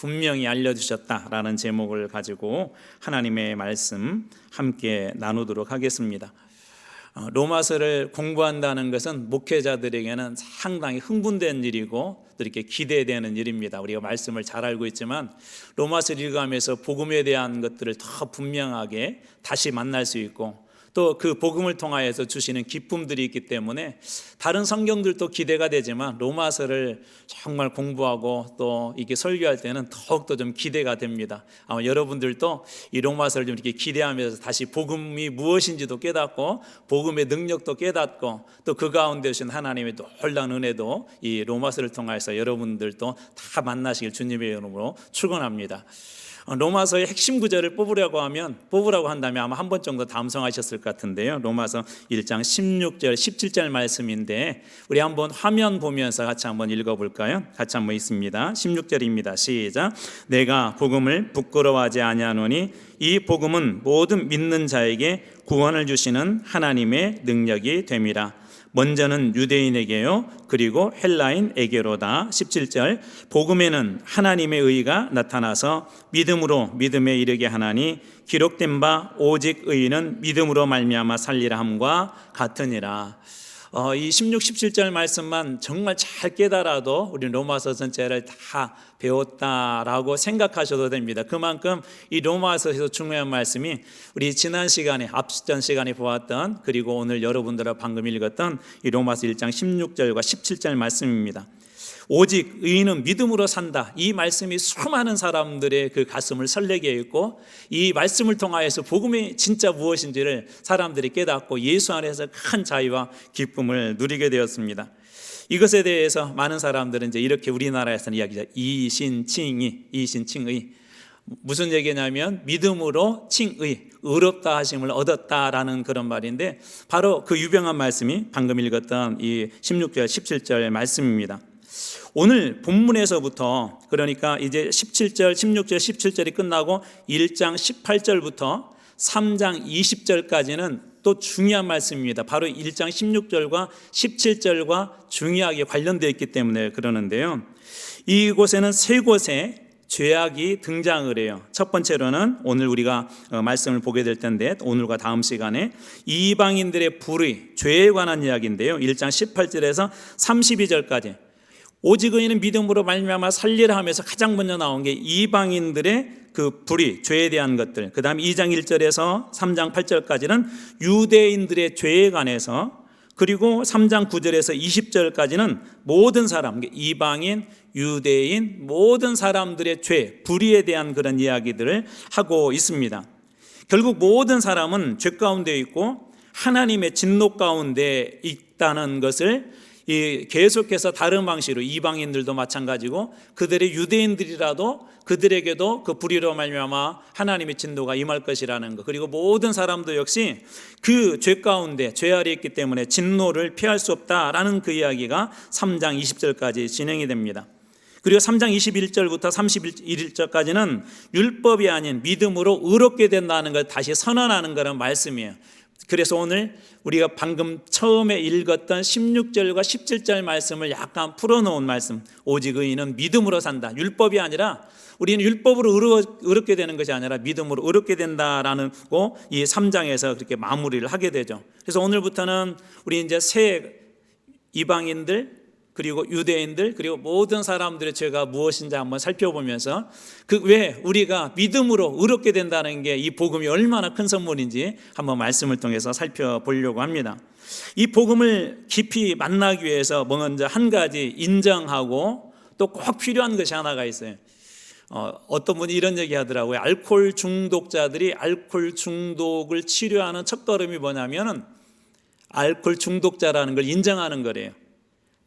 분명히 알려주셨다라는 제목을 가지고 하나님의 말씀 함께 나누도록 하겠습니다. 로마서를 공부한다는 것은 목회자들에게는 상당히 흥분된 일이고 또 이렇게 기대되는 일입니다. 우리가 말씀을 잘 알고 있지만 로마서를 읽어가면서 복음에 대한 것들을 더 분명하게 다시 만날 수 있고 또 그 복음을 통하여서 주시는 기쁨들이 있기 때문에 다른 성경들도 기대가 되지만 로마서를 정말 공부하고 또 이게 설교할 때는 더욱더 좀 기대가 됩니다. 아마 여러분들도 이 로마서를 좀 이렇게 기대하면서 다시 복음이 무엇인지도 깨닫고 복음의 능력도 깨닫고 또 그 가운데 오신 하나님의 놀라운 은혜도 이 로마서를 통해서 여러분들도 다 만나시길 주님의 이름으로 축원합니다. 로마서의 핵심 구절을 뽑으라고 한다면 아마 한 번 정도 담성하셨을 것 같은데요. 로마서 1장 16절 17절 말씀인데 우리 한번 화면 보면서 같이 한번 읽어볼까요? 같이 한번 있습니다. 16절입니다. 시작. 내가 복음을 부끄러워하지 아니하노니 이 복음은 모든 믿는 자에게 구원을 주시는 하나님의 능력이 됨이라. 먼저는 유대인에게요 그리고 헬라인에게로다. 17절 복음에는 하나님의 의가 나타나서 믿음으로 믿음에 이르게 하나니 기록된 바 오직 의인은 믿음으로 말미암아 살리라 함과 같으니라. 이 16, 17절 말씀만 정말 잘 깨달아도 우리 로마서 전체를 다 배웠다라고 생각하셔도 됩니다. 그만큼 이 로마서에서 중요한 말씀이 우리 지난 시간에 앞전 시간에 보았던 그리고 오늘 여러분들과 방금 읽었던 이 로마서 1장 16절과 17절 말씀입니다. 오직 의인은 믿음으로 산다. 이 말씀이 수많은 사람들의 그 가슴을 설레게 했고 이 말씀을 통하여서 복음이 진짜 무엇인지를 사람들이 깨닫고 예수 안에서 큰 자유와 기쁨을 누리게 되었습니다. 이것에 대해서 많은 사람들은 이제 이렇게 우리나라에서는 이야기하죠. 이신칭의. 무슨 얘기냐면 믿음으로 칭의, 의롭다 하심을 얻었다라는 그런 말인데 바로 그 유명한 말씀이 방금 읽었던 이 16절, 17절 말씀입니다. 오늘 본문에서부터 그러니까 이제 17절, 16절, 17절이 끝나고 1장 18절부터 3장 20절까지는 또 중요한 말씀입니다. 바로 1장 16절과 17절과 중요하게 관련되어 있기 때문에 그러는데요. 이곳에는 세 곳에 죄악이 등장을 해요. 첫 번째로는 오늘 우리가 말씀을 보게 될 텐데 오늘과 다음 시간에 이방인들의 불의, 죄에 관한 이야기인데요. 1장 18절에서 32절까지 오직 의인은 믿음으로 말미암아 살리라 하면서 가장 먼저 나온 게 이방인들의 그 불의, 죄에 대한 것들. 그 다음 2장 1절에서 3장 8절까지는 유대인들의 죄에 관해서 그리고 3장 9절에서 20절까지는 모든 사람, 이방인, 유대인, 모든 사람들의 죄, 불의에 대한 그런 이야기들을 하고 있습니다. 결국 모든 사람은 죄 가운데 있고 하나님의 진노 가운데 있다는 것을 계속해서 다른 방식으로 이방인들도 마찬가지고 그들의 유대인들이라도 그들에게도 그 불의로 말미암아 하나님의 진노가 임할 것이라는 것 그리고 모든 사람도 역시 그 죄 가운데 죄 아래 있기 때문에 진노를 피할 수 없다라는 그 이야기가 3장 20절까지 진행이 됩니다. 그리고 3장 21절부터 31절까지는 율법이 아닌 믿음으로 의롭게 된다는 걸 다시 선언하는 그런 말씀이에요. 그래서 오늘 우리가 방금 처음에 읽었던 16절과 17절 말씀을 약간 풀어놓은 말씀, 오직 의인은 믿음으로 산다. 율법이 아니라 우리는 율법으로 의롭게 되는 것이 아니라 믿음으로 의롭게 된다라는 거 이 3장에서 그렇게 마무리를 하게 되죠. 그래서 오늘부터는 우리 이제 새 이방인들 그리고 유대인들 그리고 모든 사람들의 죄가 무엇인지 한번 살펴보면서 그 왜 우리가 믿음으로 의롭게 된다는 게 이 복음이 얼마나 큰 선물인지 한번 말씀을 통해서 살펴보려고 합니다. 이 복음을 깊이 만나기 위해서 먼저 한 가지 인정하고 또 꼭 필요한 것이 하나가 있어요. 어떤 분이 이런 얘기 하더라고요. 알코올 중독자들이 알코올 중독을 치료하는 첫걸음이 뭐냐면은 알코올 중독자라는 걸 인정하는 거래요.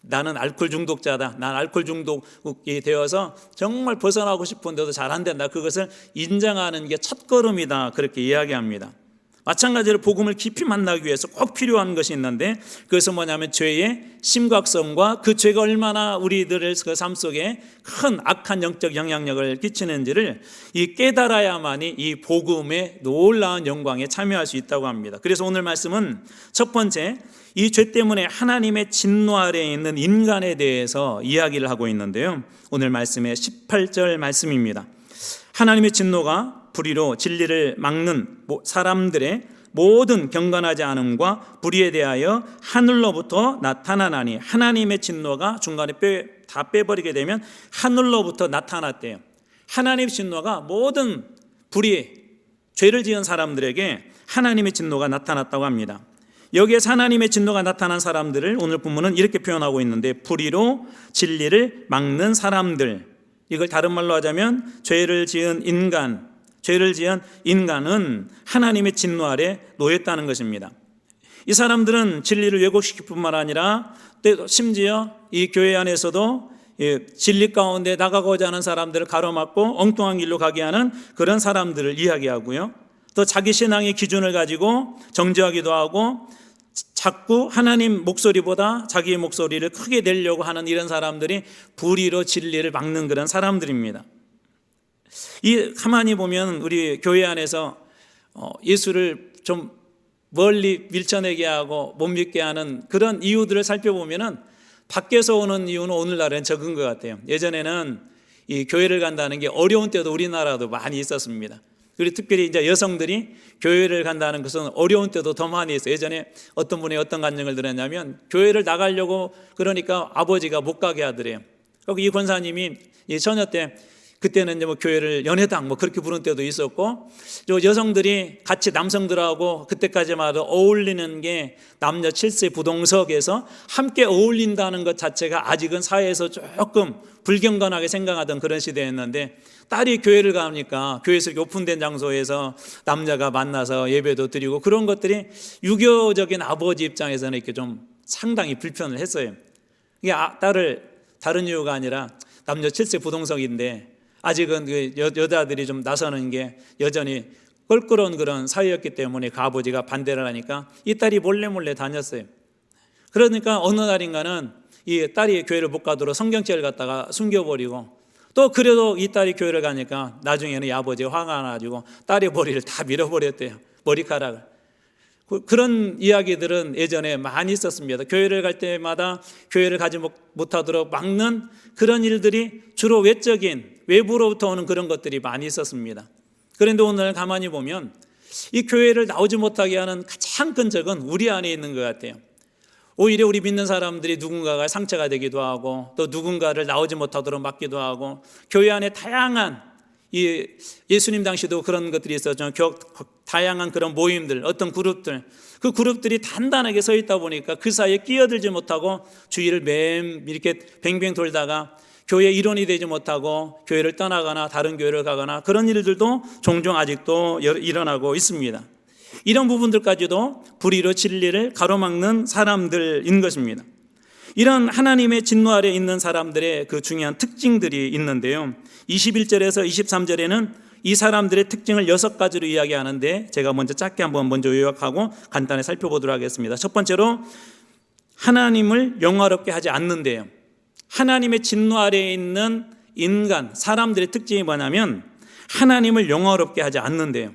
나는 알코올 중독자다. 난 알코올 중독이 되어서 정말 벗어나고 싶은데도 잘 안 된다. 그것을 인정하는 게 첫걸음이다. 그렇게 이야기합니다. 마찬가지로 복음을 깊이 만나기 위해서 꼭 필요한 것이 있는데, 그것은 뭐냐면 죄의 심각성과 그 죄가 얼마나 우리들의 그 삶 속에 큰 악한 영적 영향력을 끼치는지를 이 깨달아야만이 이 복음의 놀라운 영광에 참여할 수 있다고 합니다. 그래서 오늘 말씀은 첫 번째, 이 죄 때문에 하나님의 진노 아래에 있는 인간에 대해서 이야기를 하고 있는데요, 오늘 말씀의 18절 말씀입니다. 하나님의 진노가 불의로 진리를 막는 사람들의 모든 경건하지 않음과 불의에 대하여 하늘로부터 나타나나니, 하나님의 진노가 중간에 다 빼버리게 되면 하늘로부터 나타났대요. 하나님의 진노가 모든 불의, 죄를 지은 사람들에게 하나님의 진노가 나타났다고 합니다. 여기에서 하나님의 진노가 나타난 사람들을 오늘 본문은 이렇게 표현하고 있는데, 불의로 진리를 막는 사람들, 이걸 다른 말로 하자면 죄를 지은 인간은 하나님의 진노 아래 놓였다는 것입니다. 이 사람들은 진리를 왜곡시킬 뿐만 아니라 심지어 이 교회 안에서도 진리 가운데 나가고자 하는 사람들을 가로막고 엉뚱한 길로 가게 하는 그런 사람들을 이야기하고요, 또 자기 신앙의 기준을 가지고 정죄하기도 하고 자꾸 하나님 목소리보다 자기의 목소리를 크게 내려고 하는 이런 사람들이 불의로 진리를 막는 그런 사람들입니다. 가만히 보면 우리 교회 안에서 예수를 좀 멀리 밀쳐내게 하고 못 믿게 하는 그런 이유들을 살펴보면은 밖에서 오는 이유는 오늘날은 적은 것 같아요. 예전에는 이 교회를 간다는 게 어려운 때도 우리나라도 많이 있었습니다. 그리고 특별히 이제 여성들이 교회를 간다는 것은 어려운 때도 더 많이 있어요. 예전에 어떤 분이 어떤 간증을 들었냐면, 교회를 나가려고 그러니까 아버지가 못 가게 하더래요. 그리고 이 권사님이 이 처녀 때, 그때는 이제 뭐 교회를 연회당 뭐 그렇게 부른 때도 있었고, 여성들이 같이 남성들하고 그때까지만 해도 어울리는 게 남녀 7세 부동석에서 함께 어울린다는 것 자체가 아직은 사회에서 조금 불경건하게 생각하던 그런 시대였는데, 딸이 교회를 가니까 교회에서 오픈된 장소에서 남녀가 만나서 예배도 드리고 그런 것들이 유교적인 아버지 입장에서는 이렇게 좀 상당히 불편을 했어요. 이게 딸을 다른 이유가 아니라 남녀 7세 부동석인데 아직은 그 여자들이 좀 나서는 게 여전히 껄끄러운 그런 사회였기 때문에 그 아버지가 반대를 하니까 이 딸이 몰래 다녔어요. 그러니까 어느 날인가는 이 딸이 교회를 못 가도록 성경책을 갖다가 숨겨버리고, 또 그래도 이 딸이 교회를 가니까 나중에는 이 아버지가 화가 나가지고 딸의 머리를 다 밀어버렸대요. 머리카락을. 그런 이야기들은 예전에 많이 있었습니다. 교회를 갈 때마다 교회를 가지 못하도록 막는 그런 일들이 주로 외부로부터 오는 그런 것들이 많이 있었습니다. 그런데 오늘 가만히 보면 이 교회를 나오지 못하게 하는 가장 큰 적은 우리 안에 있는 것 같아요. 오히려 우리 믿는 사람들이 누군가가 상처가 되기도 하고, 또 누군가를 나오지 못하도록 막기도 하고, 교회 안에 다양한 예수님 당시도 그런 것들이 있었죠. 다양한 그런 모임들, 어떤 그룹들, 그 그룹들이 단단하게 서 있다 보니까 그 사이에 끼어들지 못하고 주위를 이렇게 뱅뱅 돌다가 교회 일원이 되지 못하고 교회를 떠나거나 다른 교회를 가거나 그런 일들도 종종 아직도 일어나고 있습니다. 이런 부분들까지도 불의로 진리를 가로막는 사람들인 것입니다. 이런 하나님의 진노 아래 있는 사람들의 그 중요한 특징들이 있는데요, 21절에서 23절에는 이 사람들의 특징을 6가지로 이야기하는데, 제가 짧게 먼저 요약하고 간단히 살펴보도록 하겠습니다. 첫 번째로 하나님을 영화롭게 하지 않는데요. 하나님의 진노 아래에 있는 인간, 사람들의 특징이 뭐냐면 하나님을 영화롭게 하지 않는데요.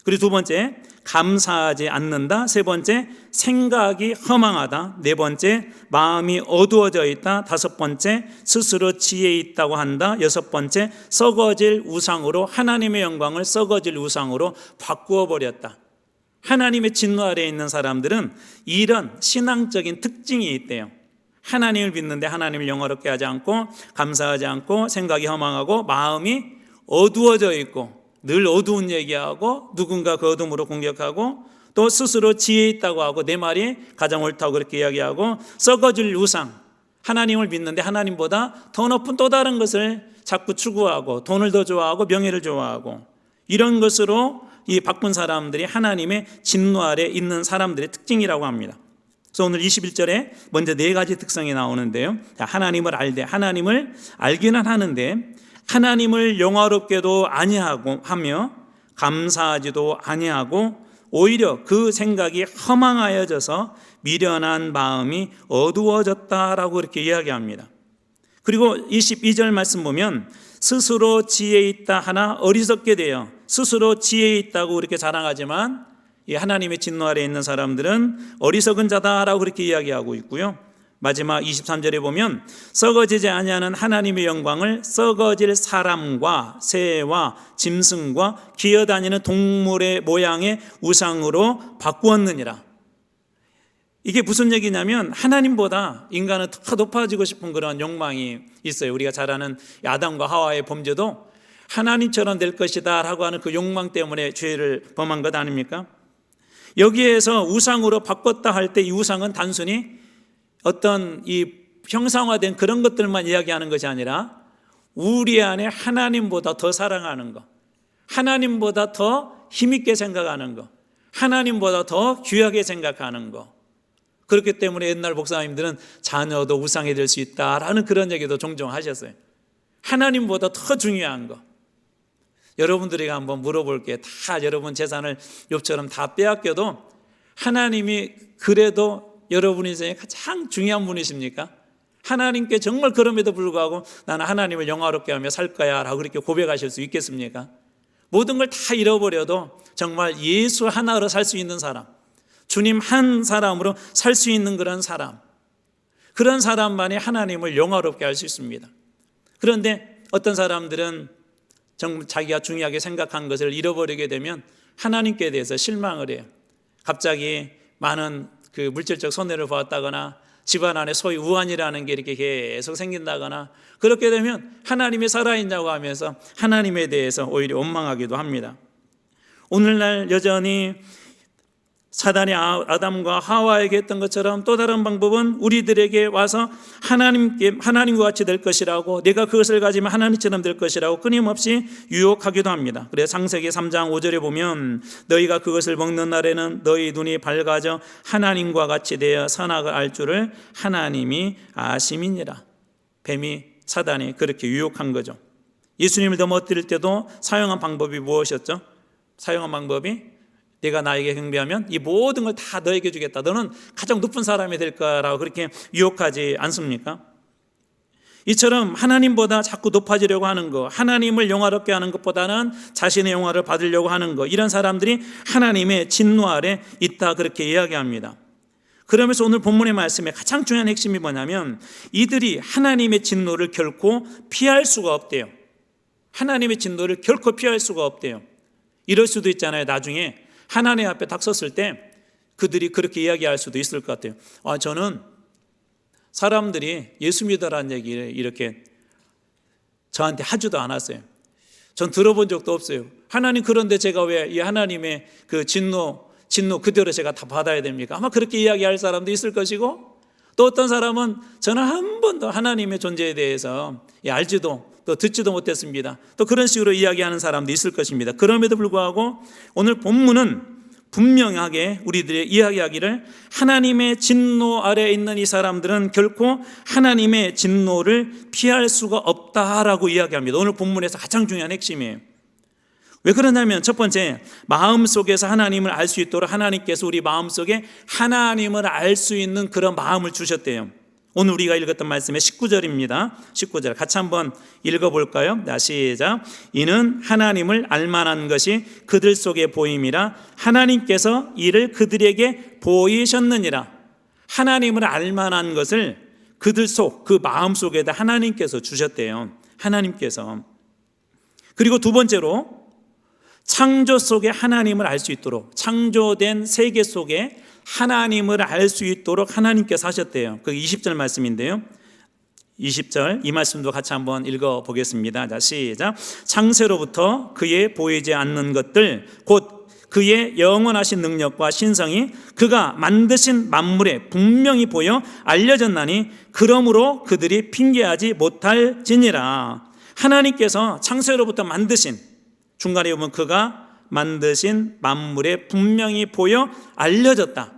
그리고 두 번째, 감사하지 않는다. 세 번째, 생각이 허망하다. 네 번째, 마음이 어두워져 있다. 다섯 번째, 스스로 지혜 있다고 한다. 여섯 번째, 썩어질 우상으로, 하나님의 영광을 썩어질 우상으로 바꾸어 버렸다. 하나님의 진노 아래에 있는 사람들은 이런 신앙적인 특징이 있대요. 하나님을 믿는데 하나님을 영화롭게 하지 않고, 감사하지 않고, 생각이 허망하고, 마음이 어두워져 있고, 늘 어두운 얘기하고, 누군가 그 어둠으로 공격하고, 또 스스로 지혜 있다고 하고, 내 말이 가장 옳다고 그렇게 이야기하고, 썩어질 우상, 하나님을 믿는데 하나님보다 더 높은 또 다른 것을 자꾸 추구하고, 돈을 더 좋아하고 명예를 좋아하고, 이런 것으로 이 바꾼 사람들이 하나님의 진노 아래 있는 사람들의 특징이라고 합니다. 그래서 오늘 21절에 먼저 4가지 특성이 나오는데요, 하나님을 알되, 하나님을 알기는 하는데 하나님을 영화롭게도 아니하고 하며, 감사하지도 아니하고, 오히려 그 생각이 허망하여져서 미련한 마음이 어두워졌다라고 이렇게 이야기합니다. 그리고 22절 말씀 보면 스스로 지혜 있다 하나 어리석게 되어, 스스로 지혜 있다고 이렇게 자랑하지만 이 하나님의 진노 아래에 있는 사람들은 어리석은 자다라고 그렇게 이야기하고 있고요. 마지막 23절에 보면 썩어지지 아니하는 하나님의 영광을 썩어질 사람과 새와 짐승과 기어다니는 동물의 모양의 우상으로 바꾸었느니라. 이게 무슨 얘기냐면 하나님보다 인간은 더 높아지고 싶은 그런 욕망이 있어요. 우리가 잘 아는 아담과 하와의 범죄도 하나님처럼 될 것이다 라고 하는 그 욕망 때문에 죄를 범한 것 아닙니까? 여기에서 우상으로 바꿨다 할 때 이 우상은 단순히 어떤 이 형상화된 그런 것들만 이야기하는 것이 아니라 우리 안에 하나님보다 더 사랑하는 것, 하나님보다 더 힘있게 생각하는 것, 하나님보다 더 귀하게 생각하는 것. 그렇기 때문에 옛날 목사님들은 자녀도 우상이 될 수 있다라는 그런 얘기도 종종 하셨어요. 하나님보다 더 중요한 것. 여러분들에게 한번 물어볼게요. 다 여러분 재산을 욥처럼 다 빼앗겨도 하나님이 그래도 여러분 인생에 가장 중요한 분이십니까? 하나님께 정말 그럼에도 불구하고 나는 하나님을 영화롭게 하며 살 거야 라고 그렇게 고백하실 수 있겠습니까? 모든 걸 다 잃어버려도 정말 예수 하나로 살 수 있는 사람, 주님 한 사람으로 살 수 있는 그런 사람, 그런 사람만이 하나님을 영화롭게 할 수 있습니다. 그런데 어떤 사람들은 정말 자기가 중요하게 생각한 것을 잃어버리게 되면 하나님께 대해서 실망을 해요. 갑자기 많은 그 물질적 손해를 보았다거나 집안 안에 소위 우환이라는 게 이렇게 계속 생긴다거나 그렇게 되면 하나님이 살아있냐고 하면서 하나님에 대해서 오히려 원망하기도 합니다. 오늘날 여전히 사단이 아담과 하와에게 했던 것처럼 또 다른 방법은 우리들에게 와서 하나님과 같이 될 것이라고, 내가 그것을 가지면 하나님처럼 될 것이라고 끊임없이 유혹하기도 합니다. 그래서 창세기 3장 5절에 보면 너희가 그것을 먹는 날에는 너희 눈이 밝아져 하나님과 같이 되어 선악을 알 줄을 하나님이 아심이니라. 뱀이, 사단이 그렇게 유혹한 거죠. 예수님을 넘어뜨릴 때도 사용한 방법이 무엇이었죠? 사용한 방법이 내가 나에게 경배하면 이 모든 걸 다 너에게 주겠다, 너는 가장 높은 사람이 될 거라고 그렇게 유혹하지 않습니까? 이처럼 하나님보다 자꾸 높아지려고 하는 것, 하나님을 영화롭게 하는 것보다는 자신의 영화를 받으려고 하는 것, 이런 사람들이 하나님의 진노 아래 있다 그렇게 이야기합니다. 그러면서 오늘 본문의 말씀에 가장 중요한 핵심이 뭐냐면 이들이 하나님의 진노를 결코 피할 수가 없대요. 하나님의 진노를 결코 피할 수가 없대요. 이럴 수도 있잖아요. 나중에 하나님 앞에 딱 섰을 때 그들이 그렇게 이야기할 수도 있을 것 같아요. 저는 사람들이 예수 믿어라는 얘기를 이렇게 저한테 하지도 않았어요. 전 들어본 적도 없어요. 하나님, 그런데 제가 왜 이 하나님의 그 진노 그대로 제가 다 받아야 됩니까? 아마 그렇게 이야기할 사람도 있을 것이고, 또 어떤 사람은 저는 한 번도 하나님의 존재에 대해서 알지도 또 듣지도 못했습니다. 또 그런 식으로 이야기하는 사람도 있을 것입니다. 그럼에도 불구하고 오늘 본문은 분명하게 우리들의 이야기하기를 하나님의 진노 아래에 있는 이 사람들은 결코 하나님의 진노를 피할 수가 없다라고 이야기합니다. 오늘 본문에서 가장 중요한 핵심이에요. 왜 그러냐면 첫 번째, 마음속에서 하나님을 알 수 있도록 하나님께서 우리 마음속에 하나님을 알 수 있는 그런 마음을 주셨대요. 오늘 우리가 읽었던 말씀의 19절입니다. 19절 같이 한번 읽어볼까요? 시작. 이는 하나님을 알만한 것이 그들 속에 보임이라 하나님께서 이를 그들에게 보이셨느니라. 하나님을 알만한 것을 그들 속, 그 마음 속에다 하나님께서 주셨대요. 하나님께서. 그리고 두 번째로 창조 속에 하나님을 알 수 있도록, 창조된 세계 속에 하나님을 알 수 있도록 하나님께서 하셨대요. 그 20절 말씀인데요. 20절 이 말씀도 같이 한번 읽어보겠습니다. 시작. 창세로부터 그의 보이지 않는 것들 곧 그의 영원하신 능력과 신성이 그가 만드신 만물에 분명히 보여 알려졌나니 그러므로 그들이 핑계하지 못할지니라. 하나님께서 창세로부터 만드신, 중간에 보면 그가 만드신 만물에 분명히 보여 알려졌다.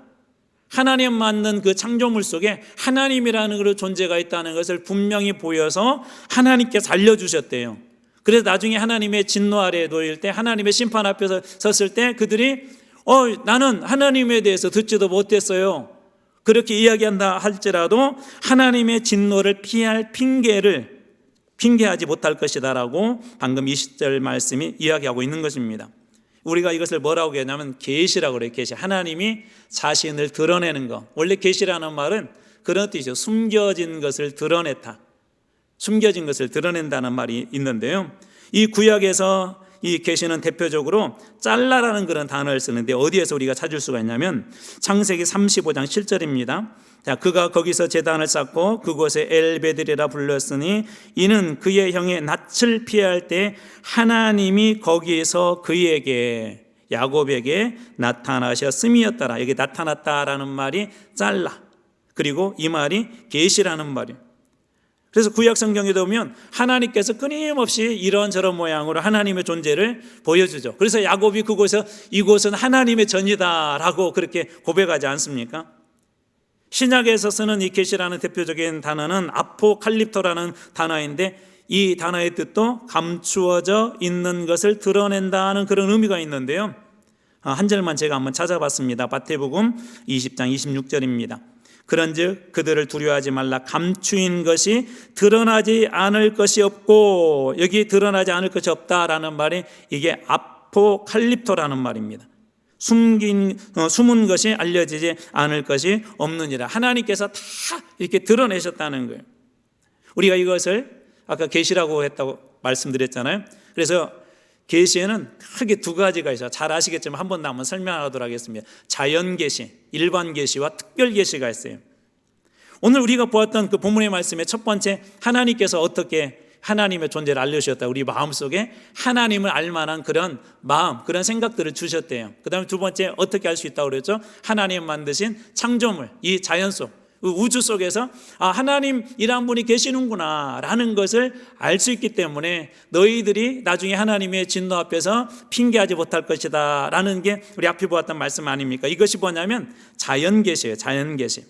하나님 만든 그 창조물 속에 하나님이라는 그런 존재가 있다는 것을 분명히 보여서 하나님께서 알려주셨대요. 그래서 나중에 하나님의 진노 아래에 놓일 때, 하나님의 심판 앞에서 섰을 때 그들이 나는 하나님에 대해서 듣지도 못했어요. 그렇게 이야기한다 할지라도 하나님의 진노를 피할 핑계하지 못할 것이다라고 방금 20절 말씀이 이야기하고 있는 것입니다. 우리가 이것을 뭐라고 하냐면 계시라고 그래요. 계시. 하나님이 자신을 드러내는 것. 원래 계시라는 말은 그런 뜻이죠. 숨겨진 것을 드러냈다. 숨겨진 것을 드러낸다는 말이 있는데요. 이 구약에서 이 계시는 대표적으로 잘라라는 그런 단어를 쓰는데 어디에서 우리가 찾을 수가 있냐면 창세기 35장 7절입니다. 자, 그가 거기서 제단을 쌓고 그곳에 엘베들이라 불렀으니 이는 그의 형의 낯을 피할 때 하나님이 거기에서 그에게 야곱에게 나타나셨음이었더라. 여기 나타났다라는 말이 잘라, 그리고 이 말이 계시라는 말이에요. 그래서 구약 성경에 보면 하나님께서 끊임없이 이런저런 모양으로 하나님의 존재를 보여주죠. 그래서 야곱이 그곳에서 이곳은 하나님의 전이다라고 그렇게 고백하지 않습니까? 신약에서 쓰는 이 계시라는 대표적인 단어는 아포칼립토라는 단어인데 이 단어의 뜻도 감추어져 있는 것을 드러낸다는 그런 의미가 있는데요. 한 절만 제가 한번 찾아봤습니다. 마태복음 20장 26절입니다. 그런즉 그들을 두려워하지 말라. 감추인 것이 드러나지 않을 것이 없고, 여기 드러나지 않을 것이 없다라는 말이 이게 아포칼립토라는 말입니다. 숨은 것이 알려지지 않을 것이 없느니라. 하나님께서 다 이렇게 드러내셨다는 거예요. 우리가 이것을 아까 계시라고 했다고 말씀드렸잖아요. 그래서 계시에는 크게 두 가지가 있어요. 잘 아시겠지만 한 번 더 한번 설명하도록 하겠습니다. 자연 계시, 일반 계시와 특별 계시가 있어요. 오늘 우리가 보았던 그 본문의 말씀의 첫 번째, 하나님께서 어떻게 하나님의 존재를 알려주셨다. 우리 마음속에 하나님을 알만한 그런 마음, 그런 생각들을 주셨대요. 그 다음에 두 번째, 어떻게 알 수 있다고 그랬죠? 하나님 만드신 창조물, 이 자연 속, 우주 속에서 하나님이란 분이 계시는구나 라는 것을 알 수 있기 때문에 너희들이 나중에 하나님의 진노 앞에서 핑계하지 못할 것이다 라는 게 우리 앞에 보았던 말씀 아닙니까? 이것이 뭐냐면 자연계시예요. 자연계시.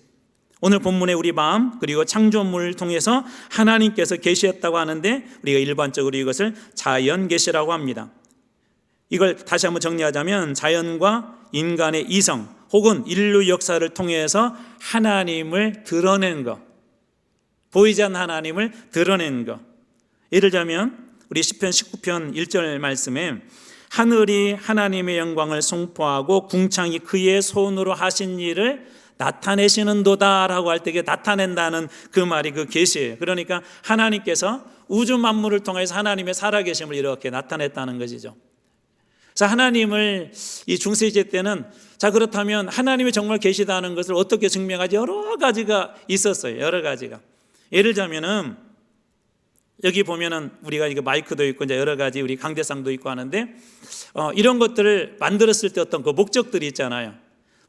오늘 본문에 우리 마음 그리고 창조물을 통해서 하나님께서 계시했다고 하는데 우리가 일반적으로 이것을 자연계시라고 합니다. 이걸 다시 한번 정리하자면 자연과 인간의 이성 혹은 인류 역사를 통해서 하나님을 드러낸 것, 보이지 않는 하나님을 드러낸 것. 예를 들자면 우리 시편 19편 1절 말씀에 하늘이 하나님의 영광을 선포하고 궁창이 그의 손으로 하신 일을 나타내시는도다라고 할 때 나타낸다는 그 말이 그 계시예요. 그러니까 하나님께서 우주 만물을 통해서 하나님의 살아계심을 이렇게 나타냈다는 것이죠. 자, 하나님을 이 중세시대 때는 자, 그렇다면 하나님이 정말 계시다는 것을 어떻게 증명하지? 여러 가지가 있었어요. 여러 가지가. 예를 들자면은 여기 보면은 우리가 이거 마이크도 있고 이제 여러 가지 우리 강대상도 있고 하는데 이런 것들을 만들었을 때 어떤 그 목적들이 있잖아요.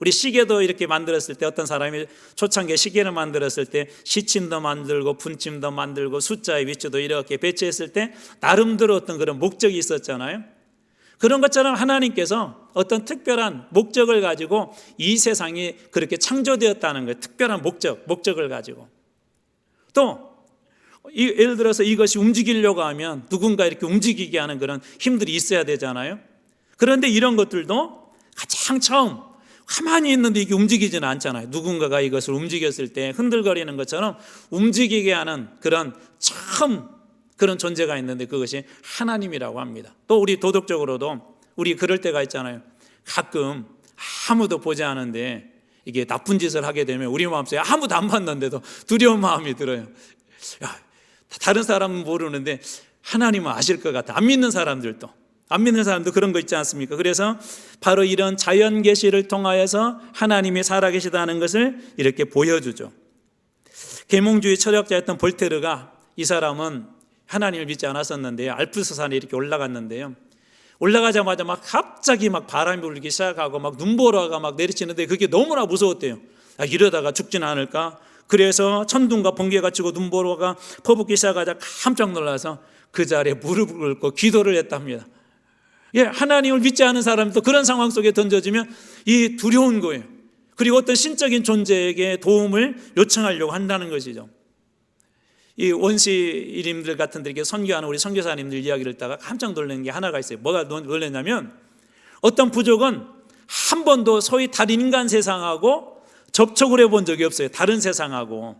우리 시계도 이렇게 만들었을 때 어떤 사람이 초창기에 시계를 만들었을 때 시침도 만들고 분침도 만들고 숫자의 위치도 이렇게 배치했을 때 나름대로 어떤 그런 목적이 있었잖아요. 그런 것처럼 하나님께서 어떤 특별한 목적을 가지고 이 세상이 그렇게 창조되었다는 거예요. 특별한 목적을 가지고. 또 예를 들어서 이것이 움직이려고 하면 누군가 이렇게 움직이게 하는 그런 힘들이 있어야 되잖아요. 그런데 이런 것들도 가장 처음 가만히 있는데 이게 움직이지는 않잖아요. 누군가가 이것을 움직였을 때 흔들거리는 것처럼 움직이게 하는 그런 처음 그런 존재가 있는데 그것이 하나님이라고 합니다. 또 우리 도덕적으로도 우리 그럴 때가 있잖아요. 가끔 아무도 보지 않은데 이게 나쁜 짓을 하게 되면 우리 마음속에 아무도 안 봤는데도 두려운 마음이 들어요. 야, 다른 사람은 모르는데 하나님은 아실 것 같아. 안 믿는 사람들도 그런 거 있지 않습니까? 그래서 바로 이런 자연 계시를 통하여서 하나님이 살아계시다는 것을 이렇게 보여주죠. 계몽주의 철학자였던 볼테르가, 이 사람은 하나님을 믿지 않았었는데요, 알프스산에 이렇게 올라갔는데요, 올라가자마자 막 갑자기 막 바람이 불기 시작하고 막 눈보라가 막 내리치는데 그게 너무나 무서웠대요. 이러다가 죽지는 않을까? 그래서 천둥과 번개가 치고 눈보라가 퍼붓기 시작하자 깜짝 놀라서 그 자리에 무릎을 꿇고 기도를 했답니다. 예, 하나님을 믿지 않은 사람도 그런 상황 속에 던져지면 이 두려운 거예요. 그리고 어떤 신적인 존재에게 도움을 요청하려고 한다는 것이죠. 이 원시인들 같은 데에게 선교하는 우리 선교사님들 이야기를 듣다가 깜짝 놀라는 게 하나가 있어요. 뭐가 놀랐냐면 어떤 부족은 한 번도 소위 다른 인간 세상하고 접촉을 해본 적이 없어요. 다른 세상하고.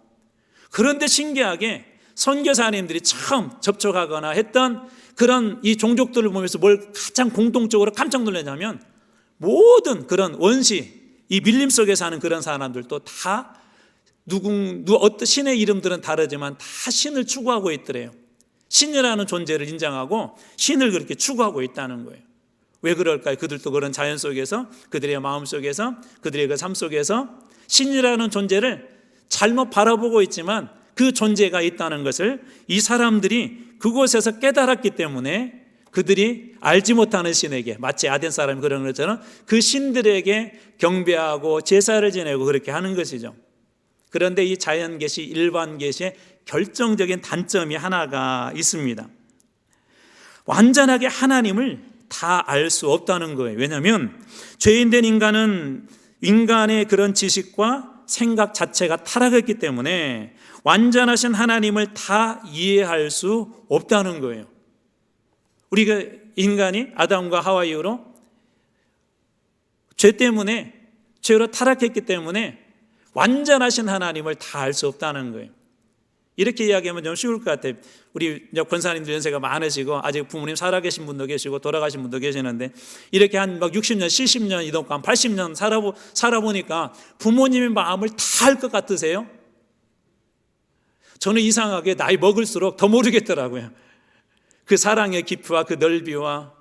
그런데 신기하게 선교사님들이 처음 접촉하거나 했던 그런 이 종족들을 보면서 뭘 가장 공통적으로 깜짝 놀랐냐면, 모든 그런 원시, 이 밀림 속에 사는 그런 사람들도 다 어떤 신의 이름들은 다르지만 다 신을 추구하고 있더래요. 신이라는 존재를 인정하고 신을 그렇게 추구하고 있다는 거예요. 왜 그럴까요? 그들도 그런 자연 속에서, 그들의 마음 속에서, 그들의 그 삶 속에서 신이라는 존재를 잘못 바라보고 있지만 그 존재가 있다는 것을 이 사람들이 그곳에서 깨달았기 때문에 그들이 알지 못하는 신에게, 마치 아덴 사람이 그런 것처럼 그 신들에게 경배하고 제사를 지내고 그렇게 하는 것이죠. 그런데 이 자연 계시, 일반 계시의 결정적인 단점이 하나가 있습니다. 완전하게 하나님을 다 알 수 없다는 거예요. 왜냐하면 죄인된 인간은 인간의 그런 지식과 생각 자체가 타락했기 때문에 완전하신 하나님을 다 이해할 수 없다는 거예요. 우리가 인간이 아담과 하와 이후로 죄 때문에, 죄로 타락했기 때문에 완전하신 하나님을 다 알 수 없다는 거예요. 이렇게 이야기하면 좀 쉬울 것 같아요. 우리 권사님들 연세가 많으시고 아직 부모님 살아계신 분도 계시고 돌아가신 분도 계시는데, 이렇게 한 막 60년, 70년 이동안 80년 살아보니까 부모님의 마음을 다 알 것 같으세요? 저는 이상하게 나이 먹을수록 더 모르겠더라고요. 그 사랑의 깊이와 그 넓이와,